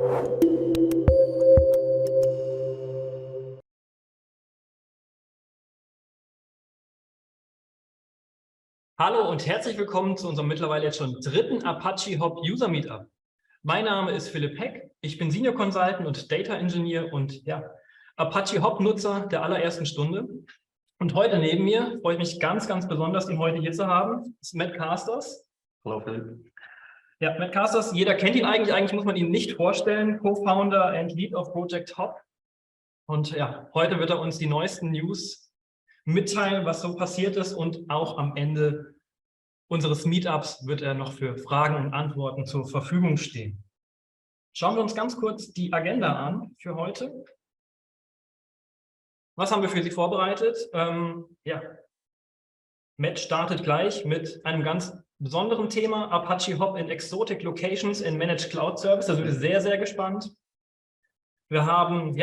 Hallo und herzlich willkommen zu unserem mittlerweile jetzt schon dritten Apache Hop User Meetup. Mein Name ist Philipp Heck, ich bin Senior Consultant und Data Engineer und ja, Apache Hop Nutzer der allerersten Stunde. Und heute neben mir freue ich mich ganz, ganz besonders, ihn heute hier zu haben, ist Matt Carsters. Hallo Philipp. Ja, Matt Carsters, jeder kennt ihn eigentlich muss man ihn nicht vorstellen, Co-Founder and Lead of Project Hop. Und ja, heute wird er uns die neuesten News mitteilen, was so passiert ist, und auch am Ende unseres Meetups wird er noch für Fragen und Antworten zur Verfügung stehen. Schauen wir uns ganz kurz die Agenda an für heute. Was haben wir für Sie vorbereitet? Ja, Matt startet gleich mit einem ganz besonderen Thema, Apache Hop in Exotic Locations in Managed Cloud Service. Da sind wir sehr, sehr gespannt. Wir haben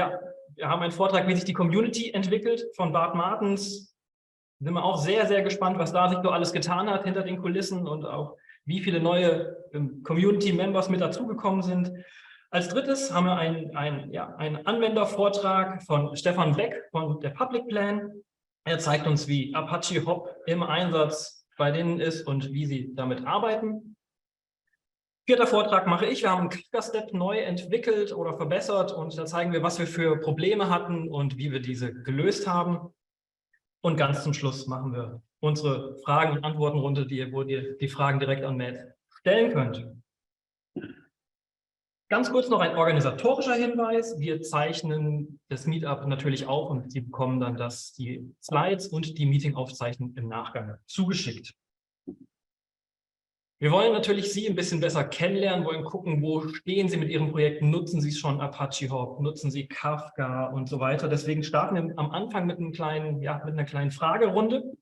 einen Vortrag, wie sich die Community entwickelt, von Bart Martens. Sind wir auch sehr, sehr gespannt, was da sich so alles getan hat hinter den Kulissen und auch wie viele neue Community-Members mit dazugekommen sind. Als drittes haben wir einen Anwendervortrag von Stefan Beck von der Public Plan. Er zeigt uns, wie Apache Hop im Einsatz bei denen ist und wie sie damit arbeiten. Vierter Vortrag mache ich. Wir haben einen Kafka-Step neu entwickelt oder verbessert und da zeigen wir, was wir für Probleme hatten und wie wir diese gelöst haben. Und ganz zum Schluss machen wir unsere Fragen- und Antwortenrunde, wo ihr die Fragen direkt an Matt stellen könnt. Ganz kurz noch ein organisatorischer Hinweis. Wir zeichnen das Meetup natürlich auf und Sie bekommen dann die Slides und die Meetingaufzeichnung im Nachgang zugeschickt. Wir wollen natürlich Sie ein bisschen besser kennenlernen, wollen gucken, wo stehen Sie mit Ihren Projekten, nutzen Sie schon Apache Hop, nutzen Sie Kafka und so weiter. Deswegen starten wir am Anfang mit einer kleinen Fragerunde,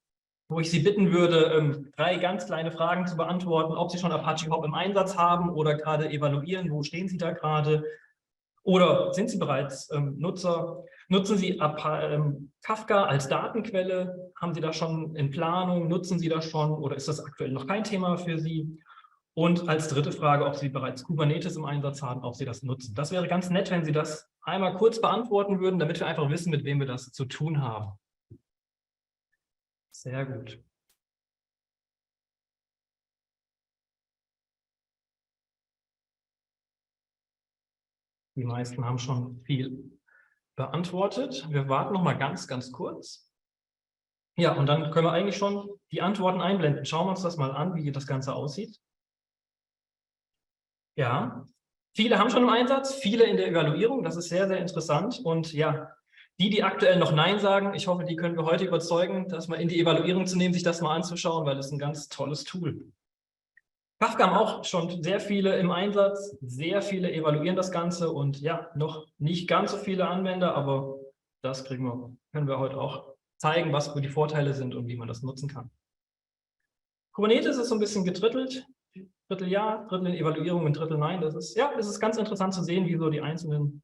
wo ich Sie bitten würde, 3 ganz kleine Fragen zu beantworten, ob Sie schon Apache Hop im Einsatz haben oder gerade evaluieren, wo stehen Sie da gerade, oder sind Sie bereits Nutzer? Nutzen Sie Kafka als Datenquelle? Haben Sie das schon in Planung? Nutzen Sie das schon oder ist das aktuell noch kein Thema für Sie? Und als dritte Frage, ob Sie bereits Kubernetes im Einsatz haben, ob Sie das nutzen. Das wäre ganz nett, wenn Sie das einmal kurz beantworten würden, damit wir einfach wissen, mit wem wir das zu tun haben. Sehr gut. Die meisten haben schon viel beantwortet. Wir warten noch mal ganz, ganz kurz. Ja, und dann können wir eigentlich schon die Antworten einblenden. Schauen wir uns das mal an, wie das Ganze aussieht. Ja, viele haben schon im Einsatz, viele in der Evaluierung. Das ist sehr, sehr interessant. Und ja, die aktuell noch Nein sagen, ich hoffe, die können wir heute überzeugen, das mal in die Evaluierung zu nehmen, sich das mal anzuschauen, weil es ein ganz tolles Tool. Kafka haben auch schon sehr viele im Einsatz, sehr viele evaluieren das Ganze und ja, noch nicht ganz so viele Anwender, aber das können wir heute auch zeigen, was die Vorteile sind und wie man das nutzen kann. Kubernetes ist so ein bisschen gedrittelt, Drittel ja, Drittel in Evaluierung und Drittel nein. Es ist ganz interessant zu sehen, wie so die einzelnen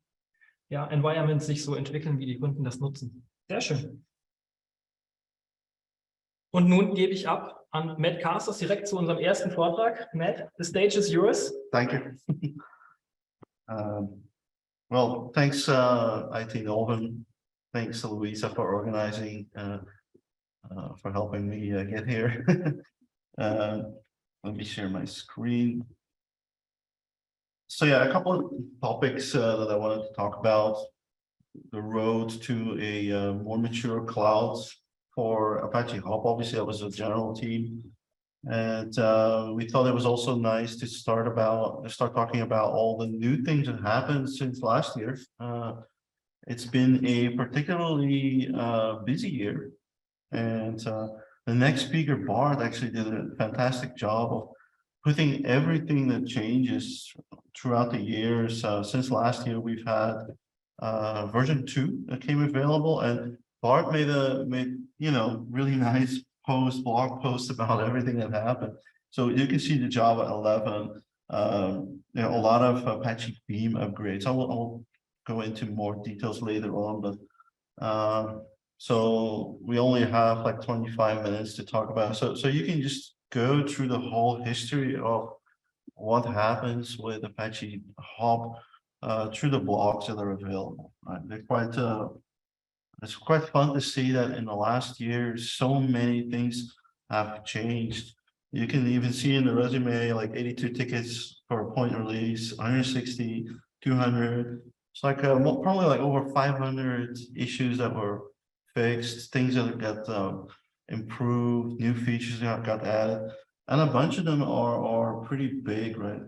Environments sich so entwickeln, wie die Kunden das nutzen. Sehr schön. Und nun gebe ich ab an Matt Carsters direkt zu unserem ersten Vortrag. Matt, the stage is yours. Thank you. Well, thanks it-novum. Thanks Louisa for organizing, for helping me get here. Let me share my screen. So yeah, a couple of topics that I wanted to talk about. The road to a more mature cloud for Apache Hop. Obviously, I was a general team, and we thought it was also nice to start talking about all the new things that happened since last year. It's been a particularly busy year, and the next speaker, Bart, actually did a fantastic job of putting everything that changes throughout the years. Since last year, we've had version 2 that came available, and Bart made really nice blog post about everything that happened. So you can see the Java 11, a lot of Apache Beam upgrades. I'll go into more details later on, but so we only have like 25 minutes to talk about. So you can just go through the whole history of what happens with Apache Hop through the blogs that are available. Right? They're quite it's quite fun to see that in the last year, so many things have changed. You can even see in the resume, like 82 tickets for a point release, 160, 200. It's like probably like over 500 issues that were fixed, things that got improved, new features that got added, and a bunch of them are pretty big, right?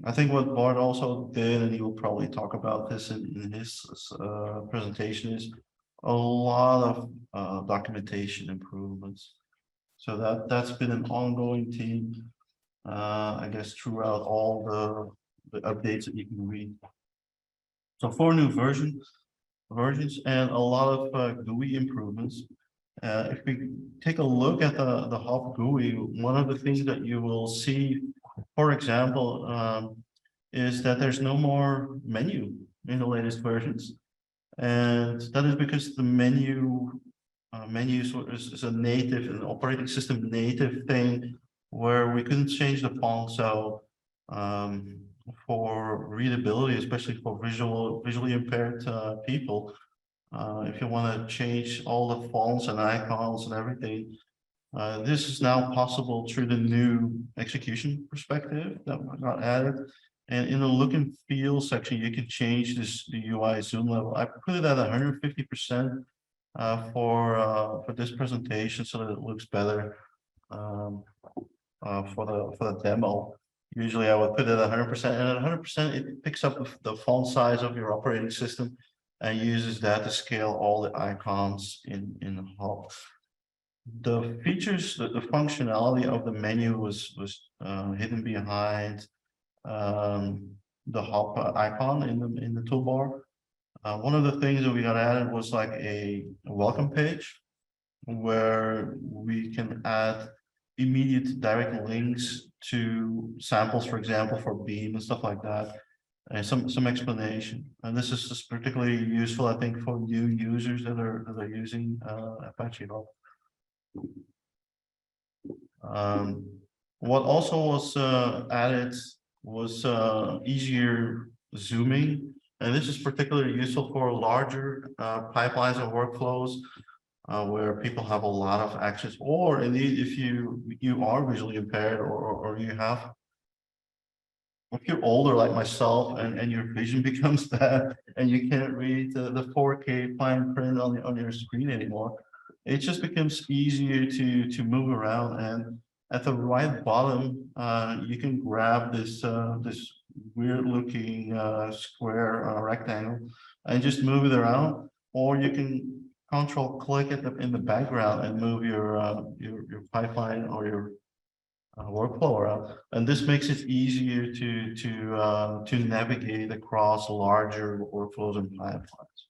I think what Bart also did, and he will probably talk about this in his presentation, is a lot of documentation improvements. So that's been an ongoing theme, I guess, throughout all the updates that you can read. So 4 new versions and a lot of GUI improvements. If we take a look at the Hop GUI, one of the things that you will see, for example, is that there's no more menu in the latest versions. And that is because the menu is a native, an operating system native thing where we couldn't change the font. So for readability, especially for visually impaired people, if you want to change all the fonts and icons and everything, this is now possible through the new execution perspective that got added. And in the look and feel section, you can change the UI zoom level. I put it at 150% for this presentation so that it looks better for the demo. Usually I would put it at 100%, and at 100% it picks up the font size of your operating system and uses that to scale all the icons in Hop. The features, the functionality of the menu was hidden behind the Hop icon in the toolbar. One of the things that we got added was like a welcome page where we can add immediate direct links to samples, for example, for Beam and stuff like that, and some explanation. And this is just particularly useful, I think, for new users that are using Apache Hop. What also was added was easier zooming, and this is particularly useful for larger pipelines and workflows where people have a lot of access, or indeed if you are visually impaired or you have, if you're older like myself and your vision becomes bad and you can't read the 4K fine print on your screen anymore, it just becomes easier to move around. And at the right bottom, you can grab this weird looking square rectangle and just move it around, or you can control click it in the background and move your pipeline or your workflow around. And this makes it easier to navigate across larger workflows and pipelines.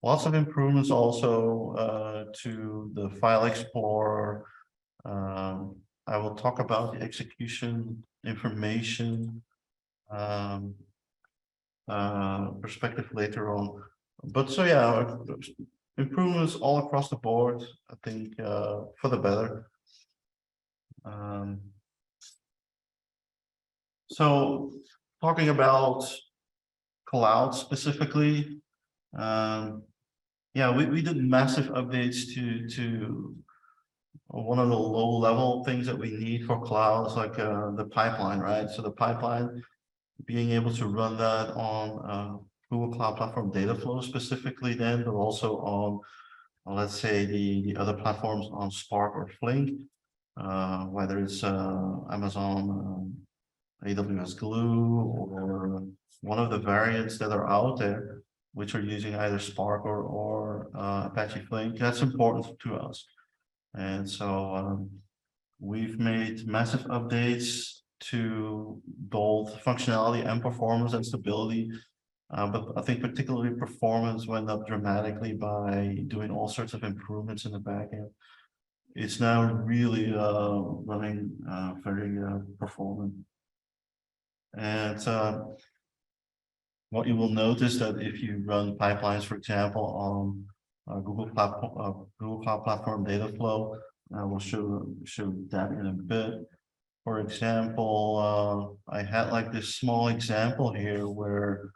Lots of improvements also to the file explorer. I will talk about the execution information perspective later on. But so yeah, improvements all across the board, I think, for the better. So talking about cloud specifically, yeah, we did massive updates to one of the low level things that we need for clouds, like the pipeline, right? So the pipeline, being able to run that on Google Cloud Platform Dataflow specifically then, but also on, let's say, the other platforms on Spark or Flink, whether it's Amazon AWS Glue or one of the variants that are out there, which are using either Spark or Apache Flink. That's important to us. And so we've made massive updates to both functionality and performance and stability. But I think particularly performance went up dramatically by doing all sorts of improvements in the backend. It's now really running very performant. And what you will notice that if you run pipelines, for example, on Google Cloud Platform Dataflow, we'll show that in a bit. For example, I had like this small example here where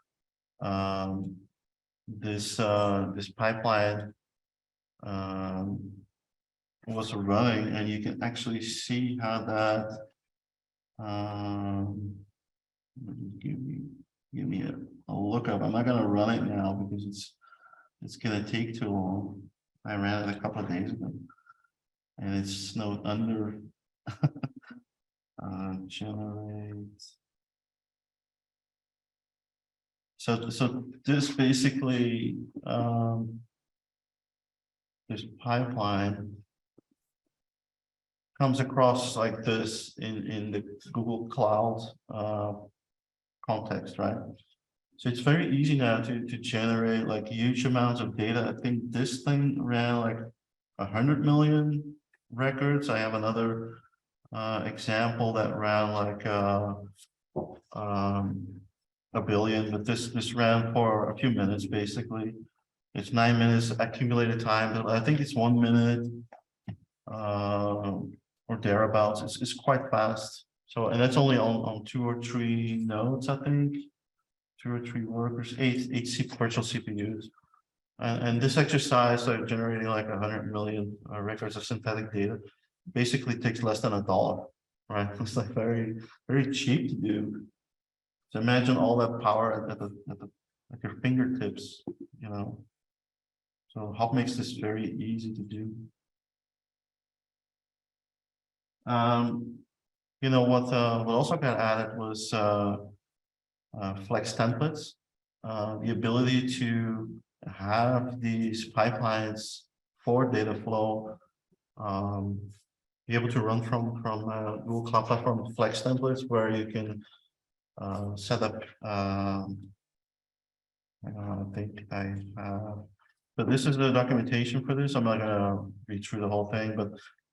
this pipeline was running, and you can actually see how that give me a lookup. I'm not going to run it now because it's going to take too long. I ran it a couple of days ago, and it's snowed under. Generate. So this basically this pipeline comes across like this in the Google Cloud context, right? So it's very easy now to generate like huge amounts of data. I think this thing ran like 100 million records. I have another example that ran like 1 billion, but this ran for a few minutes. Basically, it's 9 minutes accumulated time, but I think it's 1 minute or thereabouts. It's quite fast. So, and that's only on 2 or 3 nodes, I think, 2 or 3 workers, 8 virtual CPUs. And this exercise of generating like 100 million records of synthetic data basically takes less than $1, right? It's like very, very cheap to do. So imagine all that power at your fingertips, you know. So Hop makes this very easy to do. You know what also got added was flex templates, the ability to have these pipelines for data flow, be able to run from Google Cloud Platform flex templates, where you can set up. I think I have. So this is the documentation for this. I'm not gonna read through the whole thing, but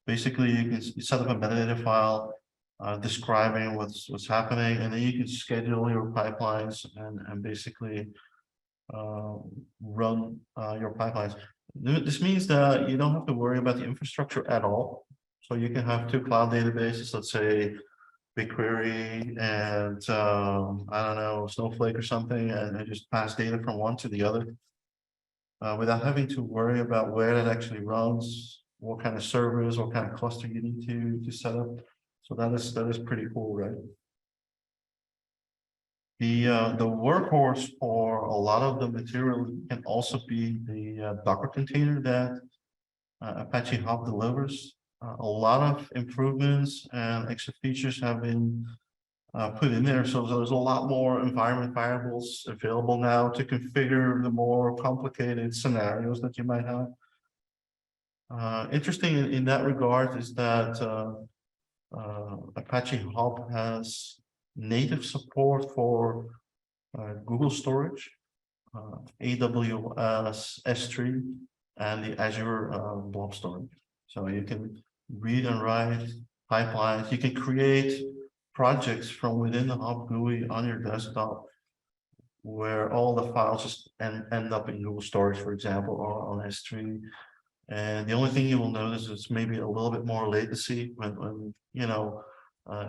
basically you can set up a metadata file describing what's happening, and then you can schedule your pipelines and basically run your pipelines. This means that you don't have to worry about the infrastructure at all. So you can have 2 cloud databases, let's say BigQuery and I don't know, Snowflake or something, and just pass data from one to the other without having to worry about where that actually runs, what kind of servers, what kind of cluster you need to set up. So that is pretty cool, right? The workhorse for a lot of the material can also be the Docker container that Apache Hop delivers. A lot of improvements and extra features have been put in there. So there's a lot more environment variables available now to configure the more complicated scenarios that you might have. Interesting in that regard is that Apache Hop has native support for Google storage, AWS S3, and the Azure Blob storage. So you can read and write pipelines. You can create projects from within the Hop GUI on your desktop, where all the files just end up in Google storage, for example, or on S3. And the only thing you will notice is maybe a little bit more latency when you know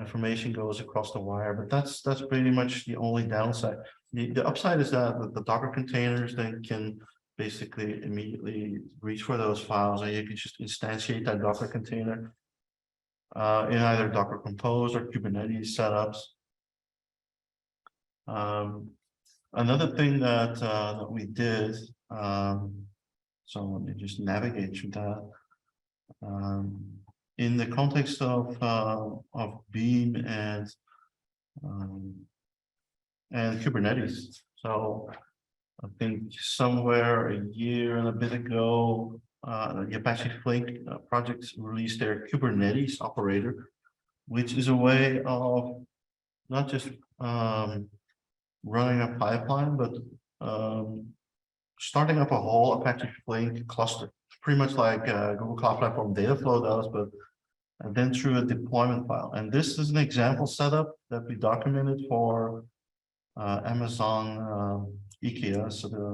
information goes across the wire, but that's pretty much the only downside. The upside is that the Docker containers then can basically immediately reach for those files, and you can just instantiate that Docker container in either Docker Compose or Kubernetes setups. Another thing that we did, so let me just navigate through that. In the context of Beam and Kubernetes. So I think somewhere a year and a bit ago, the Apache Flink project released their Kubernetes operator, which is a way of not just running a pipeline, but starting up a whole Apache Flink cluster, pretty much like Google Cloud Platform Dataflow does, but then through a deployment file. And this is an example setup that we documented for Amazon IKEA, so the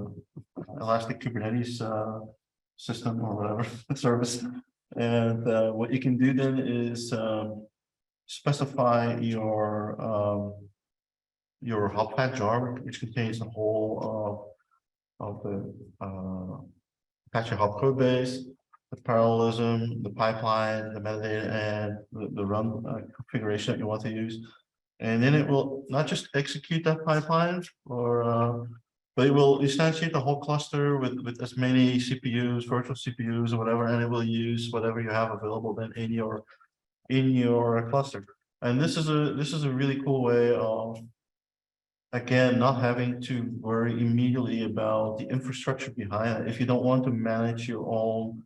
Elastic Kubernetes system or whatever service. And what you can do then is specify your hop path jar, which contains the whole of the Apache Hop code base, the parallelism, the pipeline, the metadata, and the run configuration that you want to use. And then it will not just execute that pipeline, but it will instantiate the whole cluster with as many CPUs, virtual CPUs, or whatever, and it will use whatever you have available then in your cluster. And this is a really cool way of, again, not having to worry immediately about the infrastructure behind it. If you don't want to manage your own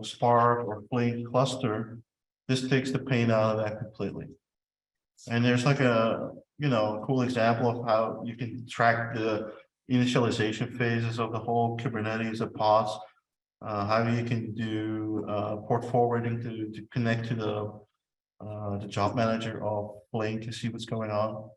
Spark or Flink cluster, this takes the pain out of that completely. And there's like a cool example of how you can track the initialization phases of the whole Kubernetes of pods, how you can do port forwarding to connect to the job manager of Flink to see what's going on.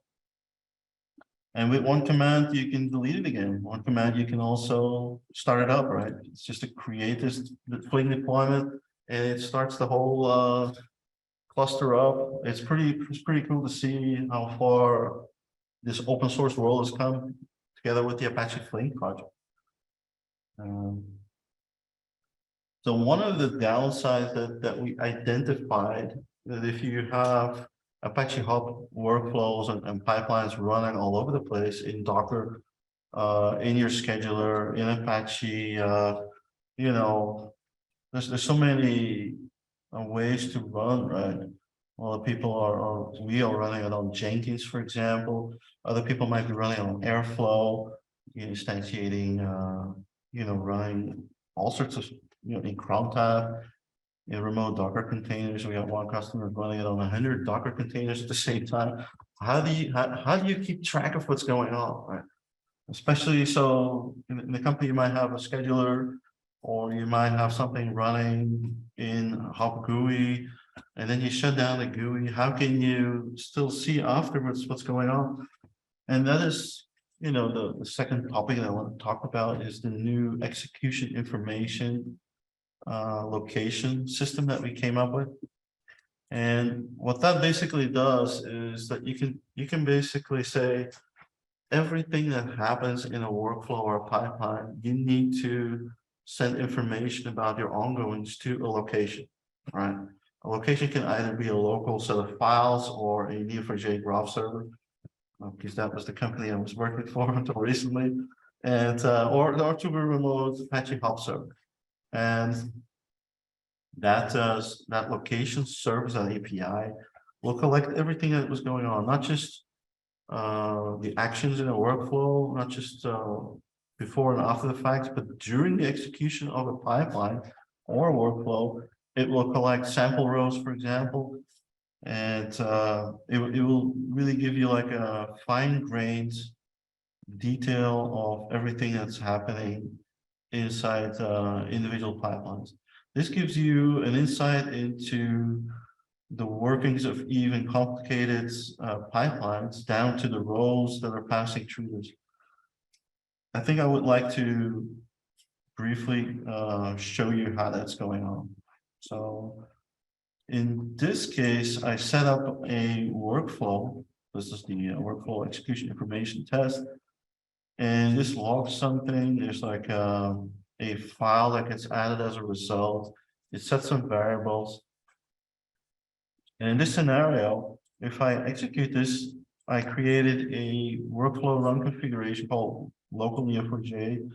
And with one command, you can delete it again. One command, you can also start it up, right? It's just to create this Flink deployment, and it starts the whole cluster up. It's pretty cool to see how far this open source world has come together with the Apache Flink project. So one of the downsides that we identified, that if you have Apache Hop workflows and pipelines running all over the place in Docker, in your scheduler, in Apache, there's so many ways to run, right? Well, people we are running it on Jenkins, for example. Other people might be running on Airflow, instantiating, running all sorts of, in cron tab, in remote Docker containers. We have one customer running it on 100 Docker containers at the same time. How do you keep track of what's going on, right? Especially so in the company, you might have a scheduler, or you might have something running in Hop GUI, and then you shut down the GUI. How can you still see afterwards what's going on? And that is, the second topic that I want to talk about is the new execution information location system that we came up with. And what that basically does is that you can basically say everything that happens in a workflow or a pipeline, you need to send information about your ongoings to a location, right? A location can either be a local set of files or a Neo4j graph server, because that was the company I was working for until recently, and or to a remote Apache Hop server. And that location serves an API will collect everything that was going on, not just the actions in a workflow, not just before and after the fact, but during the execution of a pipeline or a workflow. It will collect sample rows, for example, and it will really give you like a fine-grained detail of everything that's happening inside individual pipelines. This gives you an insight into the workings of even complicated pipelines down to the rows that are passing through this. I think I would like to briefly show you how that's going on. So in this case, I set up a workflow. This is the workflow execution information test. And this logs something. There's like a file that gets added as a result. It sets some variables. And in this scenario, if I execute this, I created a workflow run configuration called local Neo4j.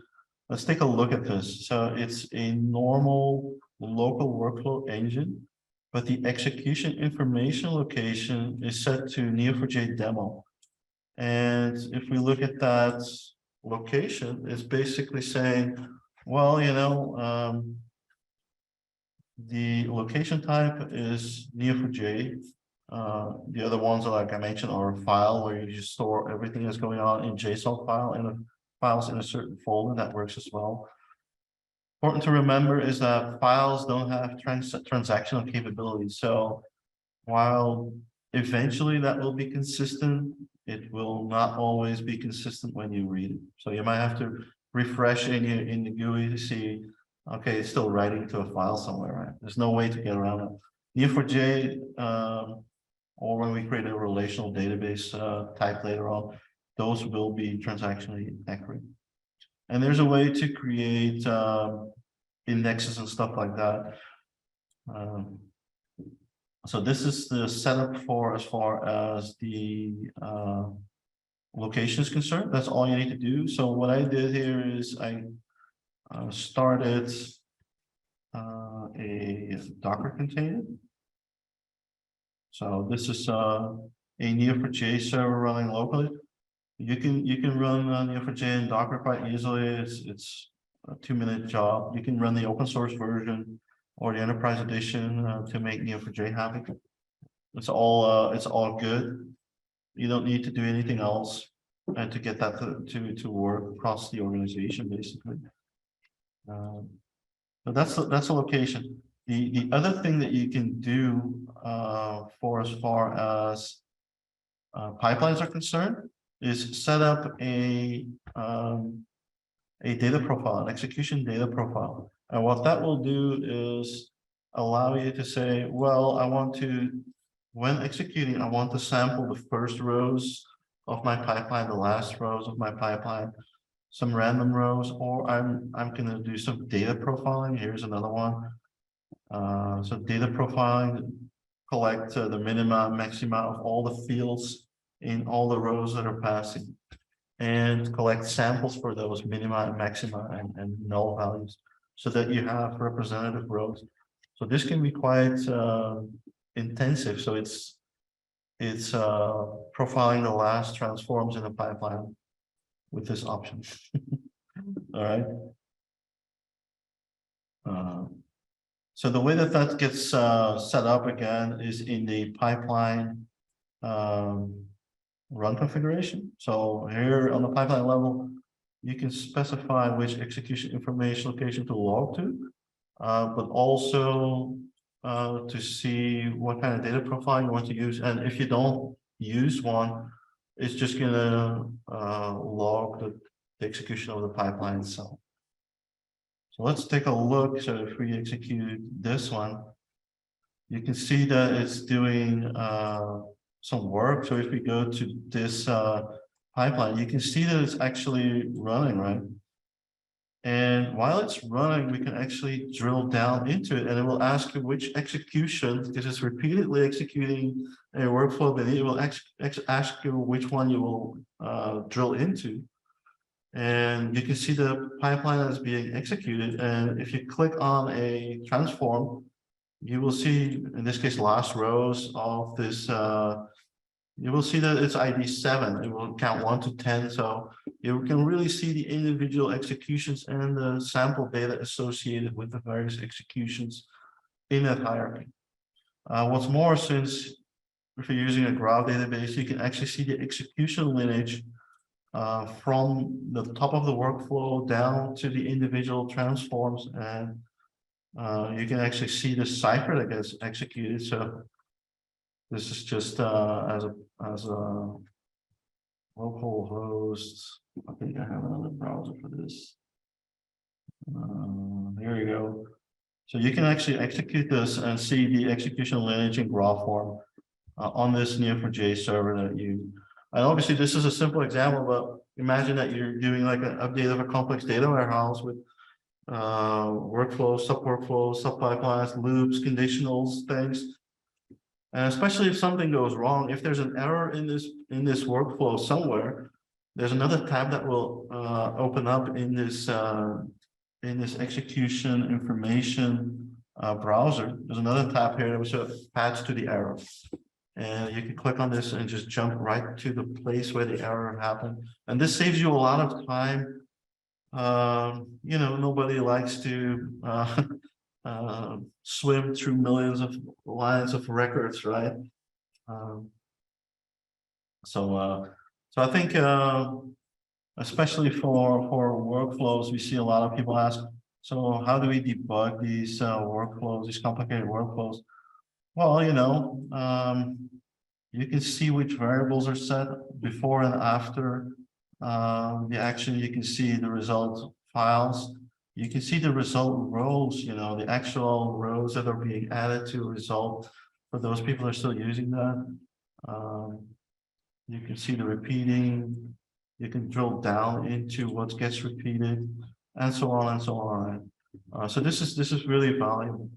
Let's take a look at this. So it's a normal local workflow engine, but the execution information location is set to Neo4j demo. And if we look at that location, it's basically saying, well, the location type is Neo4j. The other ones are, like I mentioned, are a file where you just store everything that's going on in JSON file and files in a certain folder. That works as well. Important to remember is that files don't have transactional capabilities. So while eventually that will be consistent, it will not always be consistent when you read it. So you might have to refresh in the GUI to see, okay, it's still writing to a file somewhere, right? There's no way to get around it. Neo4j, or when we create a relational database type later on, those will be transactionally accurate. And there's a way to create indexes and stuff like that. So this is the setup for as far as the location is concerned. That's all you need to do. So what I did here is I started a Docker container. So this is a Neo4j server running locally. You can run Neo4j and Docker quite easily. It's a 2-minute job. You can run the open source version or the enterprise edition to make Neo4j happy. It's all good. You don't need to do anything else and to get that to work across the organization, basically. So that's a location. The other thing that you can do for as far as pipelines are concerned is set up a data profile, an execution data profile. And what that will do is allow you to say, well, when executing, I want to sample the first rows of my pipeline, the last rows of my pipeline, some random rows, or I'm going to do some data profiling. Here's another one. So data profiling, collect the minima, maxima of all the fields in all the rows that are passing, and collect samples for those minima and maxima and null values, so that you have representative rows. So this can be quite intensive. So it's profiling the last transforms in the pipeline with this option. All right. So the way that gets set up again is in the pipeline run configuration. So here on the pipeline level, you can specify which execution information location to log to, but also to see what kind of data profile you want to use. And if you don't use one, it's just going to log the execution of the pipeline itself. So let's take a look. So if we execute this one, you can see that it's doing some work. So if we go to this pipeline, you can see that it's actually running, right? And while it's running, we can actually drill down into it, and it will ask you which execution, because it's repeatedly executing a workflow, but it will ask you which one you will drill into. And you can see the pipeline that's being executed. And if you click on a transform, you will see, in this case, last rows of this. You will see that it's ID 7. It will count 1 to 10. So you can really see the individual executions and the sample data associated with the various executions in that hierarchy. What's more, since if you're using a graph database, you can actually see the execution lineage from the top of the workflow down to the individual transforms, and you can actually see the cipher that gets executed. So this is just as a local host. I think I have another browser for this. Here you go. So you can actually execute this and see the execution lineage in graph form on this Neo4j server that you. And obviously, this is a simple example, but imagine that you're doing like an update of a complex data warehouse with workflows, sub-workflows, sub-pipelines, loops, conditionals, things. And especially if something goes wrong, if there's an error in this workflow somewhere, there's another tab that will open up in this execution information browser. There's another tab here that will show patch to the error. And you can click on this and just jump right to the place where the error happened. And this saves you a lot of time. You know, nobody likes to swim through millions of lines of records, right? So I think, especially for workflows, we see a lot of people ask, so how do we debug these workflows, these complicated workflows? Well, you know, you can see which variables are set before and after the action. You can see the result files. you can see the result rows, you know, the actual rows that are being added to a result for those people who are still using that. You can see the repeating, you can drill down into what gets repeated, and so on and so on. So this is really valuable.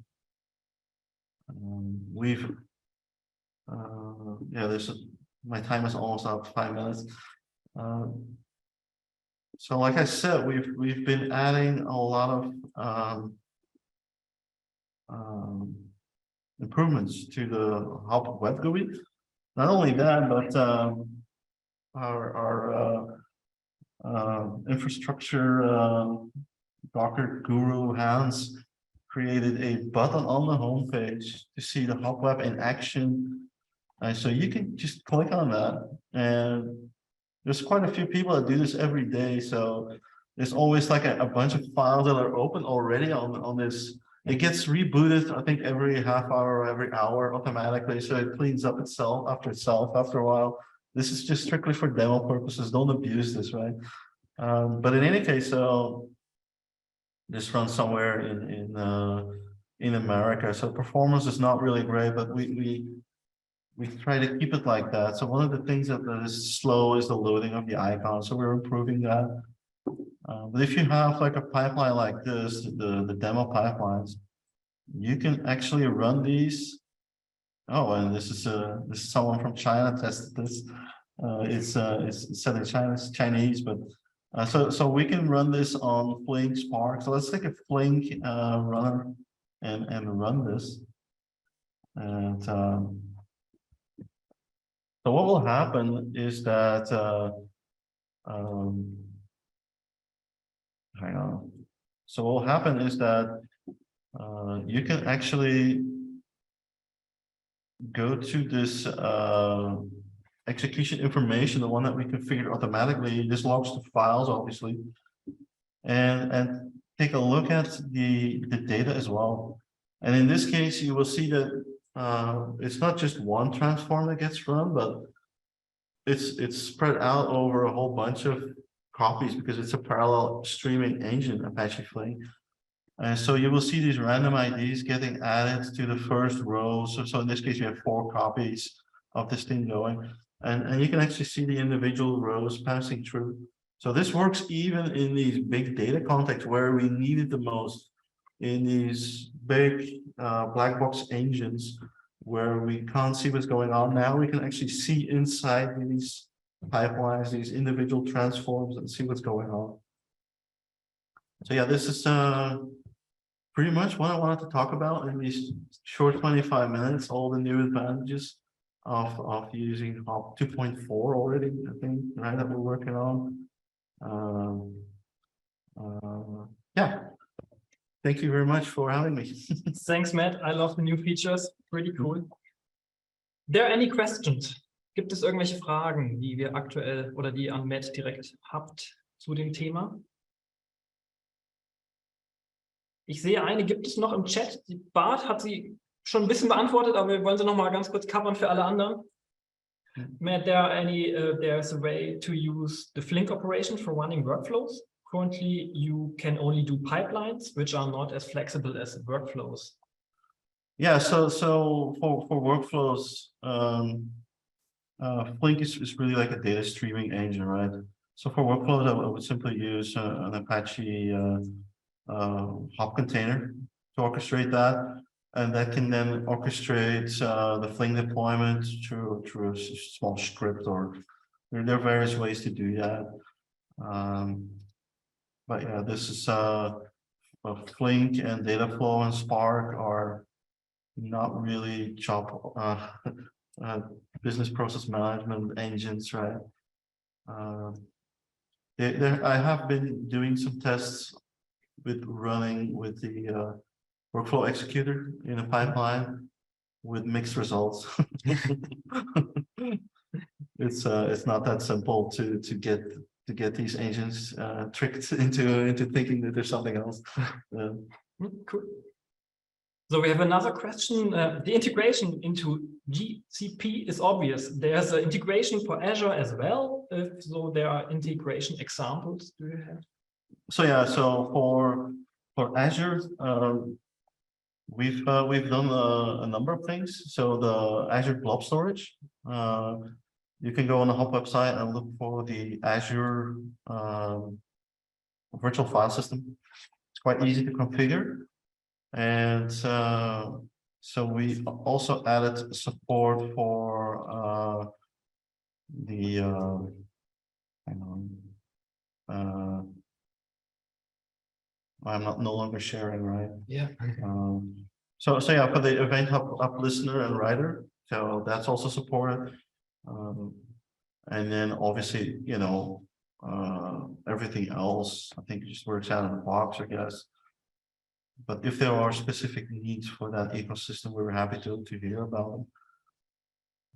Yeah, my time is almost up, 5 minutes. So like I said, we've been adding a lot of improvements to the Hop web GUI. Not only that, but our infrastructure Docker guru Hans created a button on the homepage to see the Hop web in action. So you can just click on that, and there's quite a few people that do this every day. So there's always like a bunch of files that are open already on this. It gets rebooted, I think, every half hour or every hour automatically. So it cleans up itself after a while. This is just strictly for demo purposes. Don't abuse this, right? But in any case, so this runs somewhere in America. So performance is not really great, but we try to keep it like that. So one of the things that is slow is the loading of the icon. So we're improving that. But if you have like a pipeline like this, the demo pipelines, you can actually run these. Oh, and this is someone from China tested this. It's said in Chinese, but so we can run this on Flink Spark. So let's take a Flink runner and run this. And so what will happen is that hang on. So what will happen is that you can actually go to this execution information, the one that we configured automatically. This logs the files, obviously, and take a look at the data as well. And in this case, you will see that it's not just one transform that gets run, but it's spread out over a whole bunch of copies because it's a parallel streaming engine, Apache Flink. And so you will see these random IDs getting added to the first row. So in this case, you have 4 copies of this thing going, and you can actually see the individual rows passing through. So this works even in these big data contexts where we need it the most, in these big black box engines where we can't see what's going on. Now we can actually see inside these pipelines, these individual transforms, and see what's going on. So yeah, this is pretty much what I wanted to talk about in these short 25 minutes, all the new advantages of using Hop 2.4 already, I think, right, that we're working on. Yeah, thank you very much for having me. Thanks, Matt. I love the new features. Pretty cool. There any questions? Gibt es irgendwelche Fragen, die wir aktuell oder die an Matt direkt habt zu dem Thema? Ich sehe eine, gibt es noch im Chat. Die Bart hat sie schon ein bisschen beantwortet, aber wir wollen sie noch mal ganz kurz covern für alle anderen. Matt, there's a way to use the Flink operation for running workflows. Currently, you can only do pipelines, which are not as flexible as workflows. Yeah, so for workflows, Flink is really like a data streaming engine, right? So for workflows, I would simply use an Apache Hop container to orchestrate that, and that can then orchestrate the Flink deployment through a small script, or there are various ways to do that. But yeah, this is Flink and Dataflow and Spark are not really business process management engines, right? I have been doing some tests with running with the workflow executor in a pipeline with mixed results. It's not that simple to get these engines tricked into thinking that there's something else. Cool. So we have another question. The integration into GCP is obvious. There's an integration for Azure as well. So there are integration examples. Do you have? So yeah, so for For Azure, we've done a number of things. So the Azure Blob Storage, you can go on the Hop website and look for the Azure virtual file system. It's quite easy to configure, and so we also added support for the hang on. I'm no longer sharing, right? Yeah. So yeah, for the Event Hub listener and writer, so that's also supported. And then obviously, you know, everything else, I think it just works out of the box, I guess. But if there are specific needs for that ecosystem, we were happy to hear about them.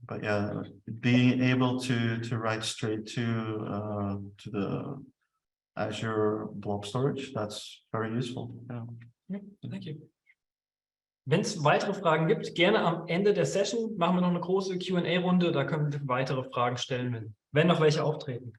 But yeah, being able to write straight to the Azure Blob Storage, that's very useful. Yeah. Thank you. Wenn es weitere Fragen gibt, gerne am Ende der Session machen wir noch eine große Q&A-Runde, da können wir weitere Fragen stellen, wenn noch welche auftreten.